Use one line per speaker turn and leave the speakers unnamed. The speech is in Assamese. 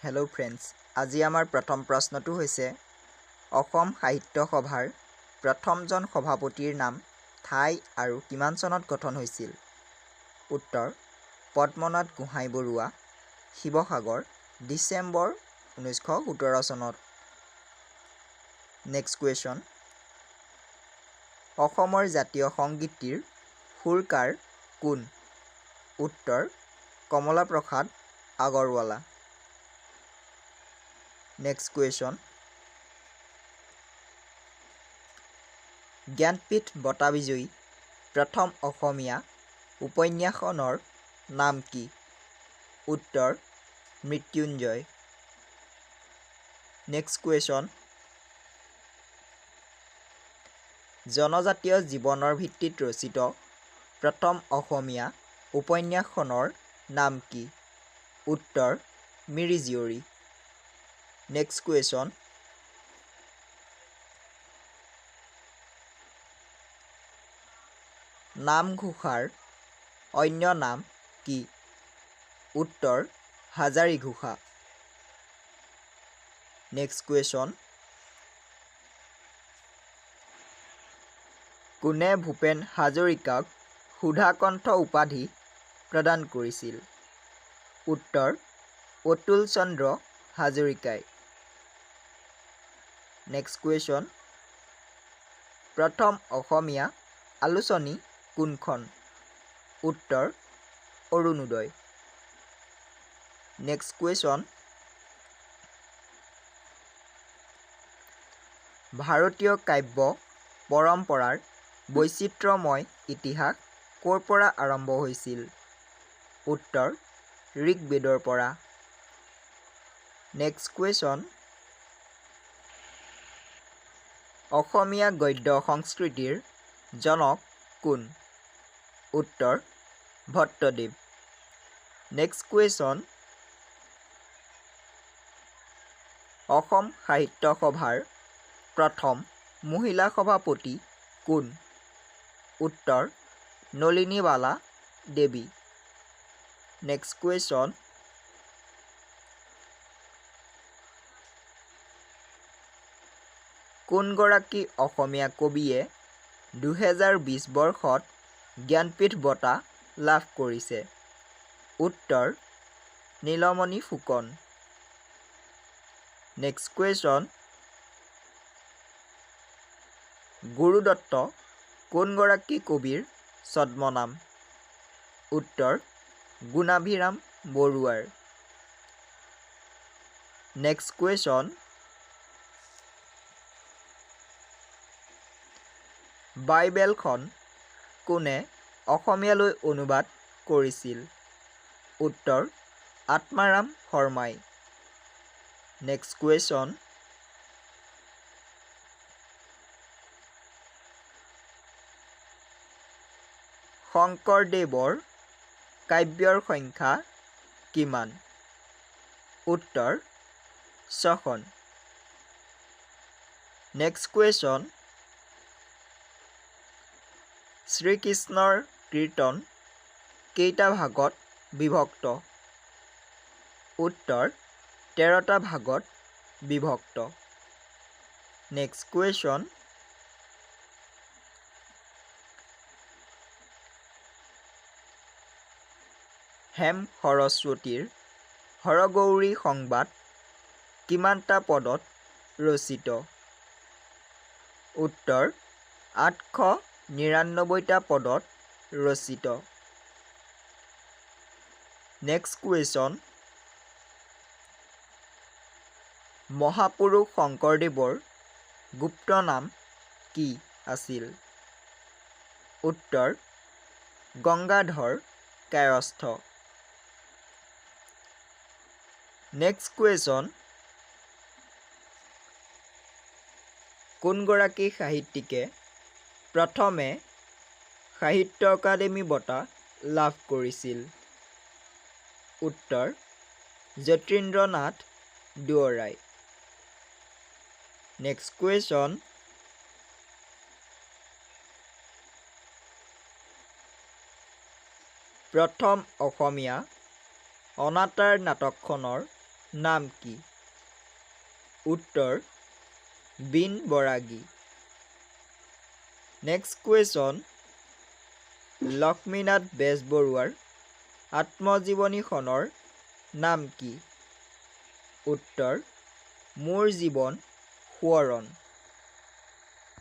হেল্ল' ফ্ৰেণ্ডছ, আজি আমাৰ প্ৰথম প্ৰশ্নটো হৈছে অসম সাহিত্য সভাৰ প্ৰথমজন সভাপতিৰ নাম ঠাই আৰু কিমান চনত গঠন হৈছিল? উত্তৰ: পদ্মনাথ গোহাঁই বৰুৱা, শিৱসাগৰ, ডিচেম্বৰ 1917 চনত। নেক্সট কুৱেশ্যন: অসমৰ জাতীয় সংগীতটিৰ সুৰকাৰ কোন? উত্তৰ: কমলা প্ৰসাদ আগৰৱালা। নেক্সট কুৱেশ্যন: জ্ঞানপীঠ বঁটা বিজয়ী প্ৰথম অসমীয়া উপন্যাসখনৰ নাম কি? উত্তৰ: মৃত্যুঞ্জয়। নেক্সট কুৱেশ্যন: জনজাতীয় জীৱনৰ ভিত্তিত ৰচিত প্ৰথম অসমীয়া উপন্যাসখনৰ নাম কি? উত্তৰ: মিৰি জীয়ৰী। নেক্সট কুৱেশ্যন: নামঘোষাৰ অন্য নাম কি? উত্তৰ: হাজাৰীঘোষা। নেক্সট কুৱেশ্যন: কোনে ভূপেন হাজৰিকাক সুধাকণ্ঠ উপাধি প্ৰদান কৰিছিল? উত্তৰ: অতুল চন্দ্ৰ হাজৰিকাই। নেক্সট কুৱেশ্যন: প্ৰথম অসমীয়া আলোচনী কোনখন? উত্তৰ: অৰুণোদয়। নেক্সট কুৱেশ্যন: ভাৰতীয় কাব্য পৰম্পৰাৰ বৈচিত্ৰ্যময় ইতিহাস ক'ৰ পৰা আৰম্ভ হৈছিল? উত্তৰ: ঋগ্বেদৰ পৰা। নেক্সট কুৱেশ্যন: অসমীয়া গদ্য সংস্কৃতিৰ জনক কোন? উত্তৰ: ভট্টদেৱ। নেক্সট কুৱেশ্যন: অসম সাহিত্য সভাৰ প্ৰথম মহিলা সভাপতি কোন? উত্তৰ: নলিনীবালা দেৱী। নেক্সট কুৱেশ্যন: কোনগৰাকী অসমীয়া কবিয়ে 2020 বৰ্ষত জ্ঞানপীঠ বঁটা লাভ কৰিছে? উত্তৰ: নীলমণি ফুকন। নেক্সট কুৱেশ্যন: গুৰুদত্ত কোনগৰাকী কবিৰ ছদ্মনাম? উত্তৰ: গুণাভিৰাম বৰুৱাৰ। নেক্সট কুৱেশ্যন: বাইবেলখন কোনে অসমীয়ালৈ অনুবাদ কৰিছিল? উত্তৰ: আত্মাৰাম শৰ্মাই। নেক্সট কুৱেশ্যন: শংকৰদেৱৰ কাব্যৰ সংখ্যা কিমান? উত্তৰ: 6খন। নেক্সট কুৱেশ্যন: শ্ৰীকৃষ্ণৰ কীৰ্তন কেইটা ভাগত বিভক্ত? উত্তৰ: 13টা ভাগত বিভক্ত। নেক্সট কুৱেশ্যন: হেম সৰস্বতীৰ হৰগৌৰী সংবাদ কিমানটা পদত ৰচিত? উত্তৰ: 899টা পদত ৰচিত। নেক্সট কুৱেশ্যন: মহাপুৰুষ শংকৰদেৱৰ গুপ্ত নাম কি আছিল? উত্তৰ: গংগাধৰ কায়স্থ। নেক্সট কুৱেশ্যন: কোনগৰাকী সাহিত্যিকে প্ৰথমে সাহিত্য অকাডেমি বঁটা লাভ কৰিছিল? উত্তৰ: যতীন্দ্ৰনাথ দুৱৰাই। নেক্সট কুৱেশ্যন: প্ৰথম অসমীয়া অনাতাঁৰ নাটকখনৰ নাম কি? উত্তৰ বীণ বৰাগী। নেক্সট কুৱেশ্যন, লক্ষ্মীনাথ বেজবৰুৱাৰ আত্মজীৱনীখনৰ নাম কি? উত্তৰ মোৰ জীৱন সোঁৱৰণ।